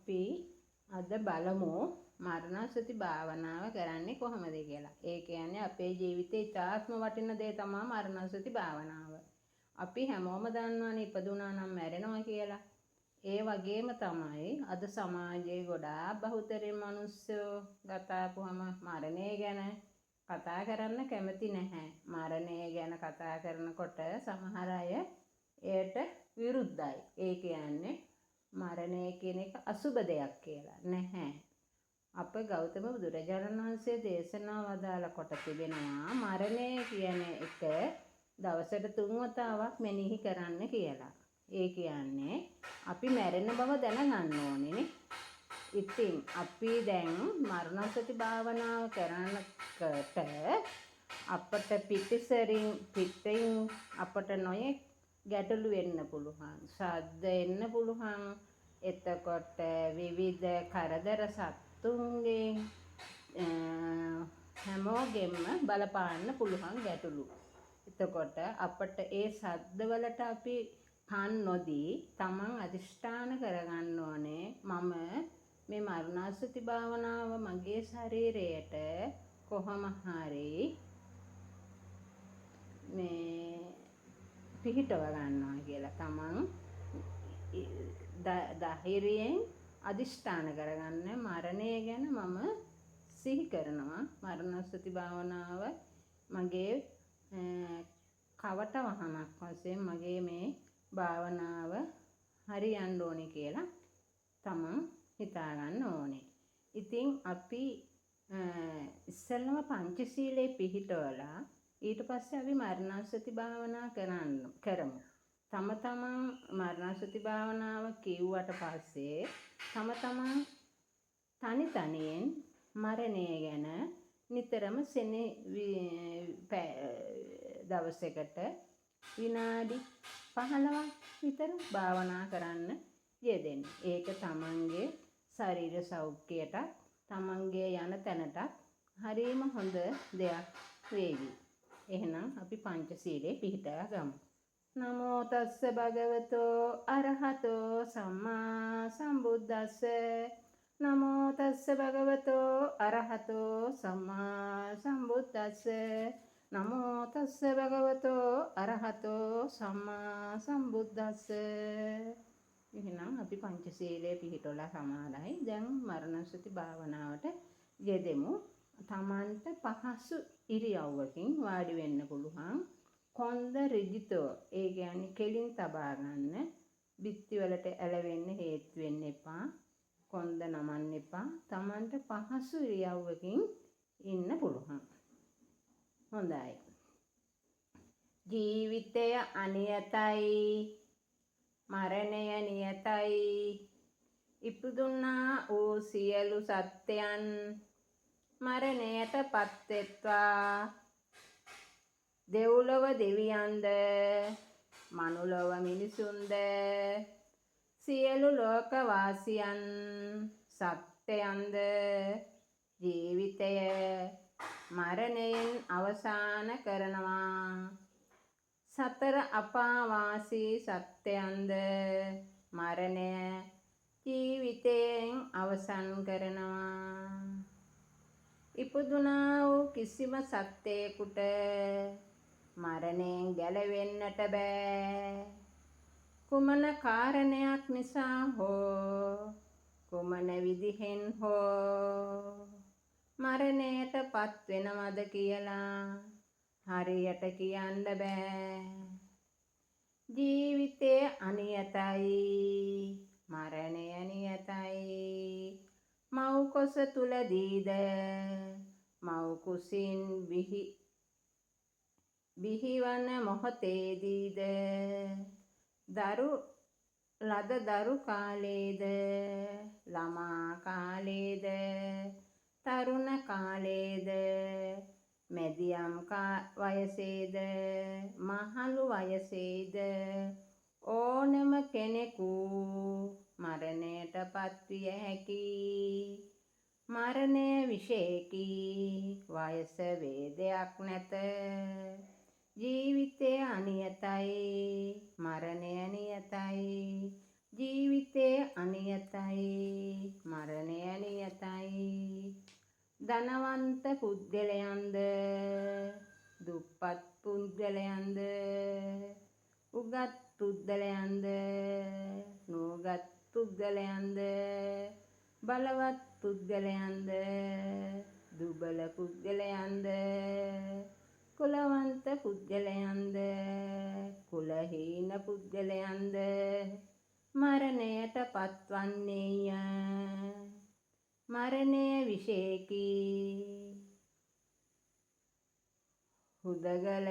අපි අද බලමු මරණාසති භාවනාව කරන්නේ කොහොමද කියලා. ඒ කියන්නේ අපේ ජීවිතේ ඉතාත්ම වටින දේ තමයි මරණාසති භාවනාව. අපි හැමෝම දන්නවනේ ඉපදුනා නම් මැරෙනවා කියලා. ඒ වගේම තමයි අද සමාජයේ ගොඩාක් බහුතරයෙන් මිනිස්සු ගතාපුවම මරණය ගැන කතා කරන්න කැමති නැහැ. මරණය ගැන කතා කරනකොට සමහර අය එයට විරුද්ධයි. ඒ කියන්නේ මරණය කියන එක අසුබ දෙයක් කියලා නැහැ. අප ගෞතම බුදුරජාණන් වහන්සේ දේශනා වදාළ කොට තිබෙනවා මරණය කියන එක දවසට 3 වතාවක් මෙනෙහි කරන්න කියලා. ඒ කියන්නේ අපි මැරෙන බව දැනගන්න ඕනේ. ඉතින් අපි දැන් මරණාසති භාවනාව කරනකොට අපට පිටින් අපට නොයෙක් ගැටලු වෙන්න පුළුවන්. ශබ්ද එන්න පුළුවන්. එතකොට විවිධ කරදර සත්තුන්ගෙන් හැමෝගෙම බලපාන්න පුළුවන් ගැටලු. එතකොට අපට ඒ ශබ්දවලට අපි කන් නොදී තමන් අදිෂ්ඨාන කරගන්න ඕනේ මම මේ මරණාසති භාවනාව මගේ ශරීරයට කොහොම හරි මේ පිහිටව ගන්නවා කියලා තමන් ධෛර්යයෙන් අදිෂ්ඨාන කරගන්න මරණය ගැන මම සිහි කරනවා මරණාසති භාවනාව මගේ කවට වහනක් වශයෙන් මගේ මේ භාවනාව හරියන්න ඕනේ කියලා තමන් හිතා ගන්න ඕනේ. ඉතින් අපි ඉස්සෙල්ලම පංචශීලයේ පිහිටවලා ඊට පස්සේ අපි මරණාසති භාවනා කරමු. තම තමන් මරණාසති භාවනාව කිව්වට පස්සේ තම තමන් තනියෙන් මරණය ගැන නිතරම දවසකට විනාඩි 15ක් විතර භාවනා කරන්න යෙදෙන්න. ඒක තමන්ගේ ශරීර සෞඛ්‍යයට තමන්ගේ යන තැනට හරිම හොඳ දෙයක් වේවි. එහෙනම් අපි පංචශීලයේ පිහිටා ගමු. නමෝ තස්ස භගවතෝ අරහතෝ සම්මා සම්බුද්දස්ස. නමෝ තස්ස භගවතෝ අරහතෝ සම්මා සම්බුද්දස්ස. නමෝ තස්ස භගවතෝ අරහතෝ සම්මා සම්බුද්දස්ස. එහෙනම් අපි පංචශීලයේ පිහිටවලා සමාදයි. දැන් මරණාසති භාවනාවට යෙදෙමු. තමන්ට පහසු ඉරියව්වකින් වාඩි වෙන්න පුළුවන්. කොන්ද ඍජුව ඒ කියන්නේ කෙලින් තබා ගන්න. බිත්ති වලට ඇලවෙන්න හේතු වෙන්න එපා. කොන්ද නමන්න එපා. තමන්ට පහසු ඉරියව්වකින් ඉන්න පුළුවන්. හොඳයි. ජීවිතය අනියතයි. මරණය නියතයි. ඉපදුනා වූ සියලු සත්‍යයන් මරණයට පත්වෙත්වා. දෙව්ලොව දෙවියන්ද මනුලොව මිනිසුන්ද සියලු ලෝකවාසියන් සත්‍යයන්ද ජීවිතය මරණයෙන් අවසාන කරනවා. සතර අපාවාසී සත්‍යයන්ද මරණය ජීවිතයෙන් අවසන් කරනවා. ඉපදුනා වූ කිසිම සත්‍යයකට මරණයෙන් ගැලවෙන්නට බෑ. කුමන කාරණයක් නිසා හෝ කුමන විදිහෙන් හෝ මරණයට පත් වෙනවද කියලා හරියට කියන්න බෑ. ජීවිතය අනියතයි. මරණය නියතයි. මව් කුස තුලදීද මව් කුසින් බිහිවන මොහොතේදීද දරු කාලයේද ළමා කාලයේද තරුණ කාලයේද මැදියම් වයසේද මහලු වයසේද ඕනම කෙනෙකු මරණයට පත්විය හැකියි. මරණය විශේෂකි. වයස වේදයක් නැත. ජීවිතය අනියතයි. මරණය නියතයි. ජීවිතය අනියතයි. මරණය නියතයි. ධනවන්ත පුද්ගලයන්ද දුප්පත් පුද්ගලයන්ද උගත් පුද්ගලයන්ද නුවගත් පුද්ගලයන්ද බලවත් පුද්ගලයන්ද දුබල පුද්ගලයන්ද කුලවන්ත පුද්ගලයන්ද කුලහීන පුද්ගලයන්ද මරණයට පත්වන්නේය. මරණය විශේෂකි. හුදගල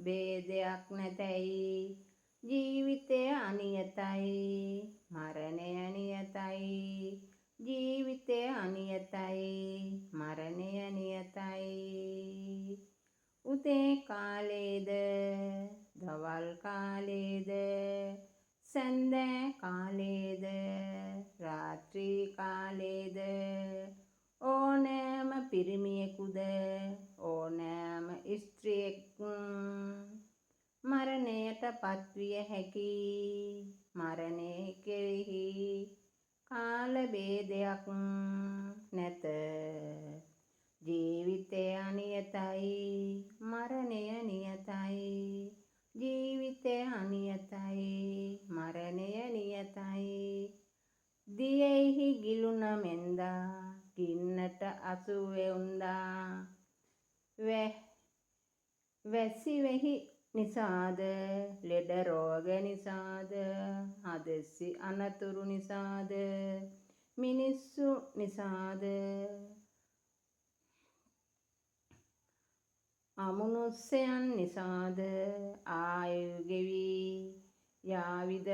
ભેදයක් නැතැයි ජීවිතය අනියතයි. මරණය නියතයි. ජීවිතය අනියතයි. මරණය නියතයි. උදේ කාලේද දවල් කාලේද සන්ධ්‍යා කාලේද රාත්‍රී කාලේද ඕනෑම පිරිමියෙකුද ඕනෑම ස්ත්‍රියෙක් මරණයට පත්විය හැකි. මරණය කෙරෙහි කාල ભેදයක් නැත. ජීවිතය අනියතයි. මරණය නියතයි. ජීවිතය අනියතයි. මරණය නියතයි. දියෙහි ගිලුන මෙන්දා ගින්නට අසුවෙවුන්දා වැසිවෙහි නිසාද ලෙඩ රෝග නිසාද හදිසි අනතුරු නිසාද මිනිස්සු නිසාද අමනුෂ්‍යයන් නිසාද ආයු ගෙවි යාවිද.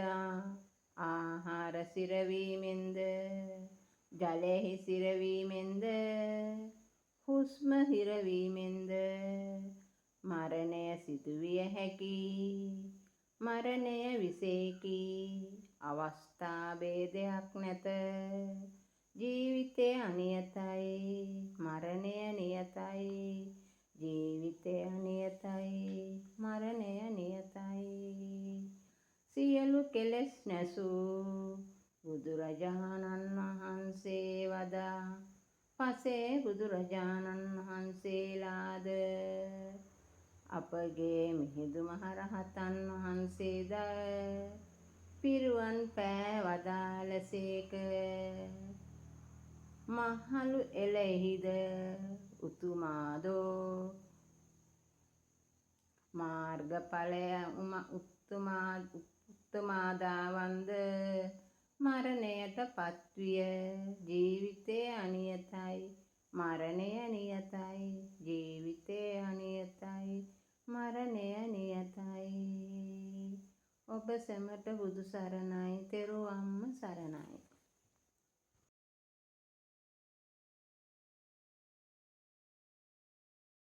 ආහාර සිරවීමෙන්ද ජලයෙහි සිරවීමෙන්ද හුස්ම හිරවීමෙන්ද මරණය සිදුවිය හැකි. මරණය විශේෂකි. අවස්ථා ભેදයක් නැත. ජීවිතය අනියතයි. මරණය නියතයි. ජීවිතය නියතයි. මරණය නියතයි. සියලු කෙලෙස් නැසූ බුදුරජාණන් වහන්සේ වදා පසේ බුදුරජාණන් වහන්සේලාද අපගේ මිහිඳු මහරහතන් වහන්සේද පිරුවන් පෑ වදාළසේක. මහලු එළෙහිද උතුමාදෝ මාර්ගඵලය උත්තමාදාවන්ද මරණයට පත්විය. ජීවිතය අනියතයි. මරණය නියතයි. ජීවිතය අනියතයි. මරණය නියතයි. ඔබ සැමට බුදු සරණයි. තෙරුවන්ම සරණයි.